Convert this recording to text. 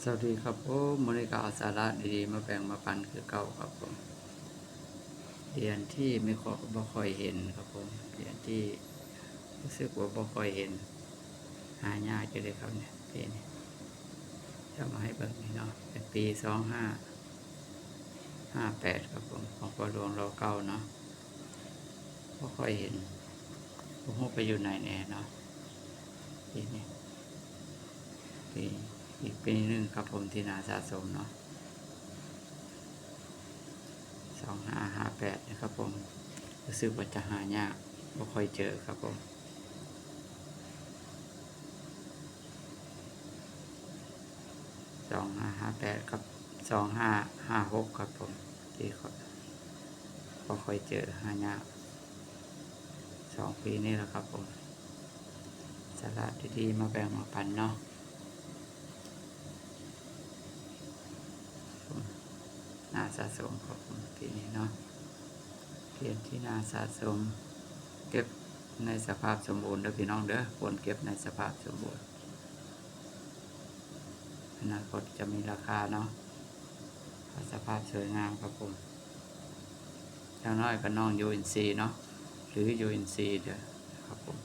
สวัสดีครับผมมื้อนี้ก็เอาสาระดีๆมาแบ่งมาปันคือเก่าครับผมเหรียญที่ไม่ค่อยบ่ค่อยเห็นครับผมเหรียญที่รู้สึกว่าบ่ค่อยเห็นหายากอยู่เลยครับเนี่ยปีนี้จะมาให้เบิ่งนี่เนาะเป็นปี2558ครับผมของพ่อหลวงรเก้าเนาะบ่ค่อยเห็นบ่ฮู้ไปอยู่ไหนแน่เนาะปีนี้ปีอีกปีนึงครับผมที่น่าสะสมเนาะ2558นะครับผมรู้สึกว่าจะหายากบ่ค่อยเจอครับผม2558กับ2556ครับผมที่บ่ค่อยเจอหายาก2 ปีนี้แหละครับผมสาระดีๆมาแบ่งมาปันเนาะน่าสะสมครับผมปีนี้เนาะเหรียญที่น่าสะสมเก็บในสภาพสมบูรณ์เด้อพี่น้องเด้อควรเก็บในสภาพสมบูรณ์อนาคตจะมีราคาเนาะสภาพสวยงามครับผมอย่างน้อยก็น้องยูอินซีเนาะหรือยูอินซีเด้อครับผม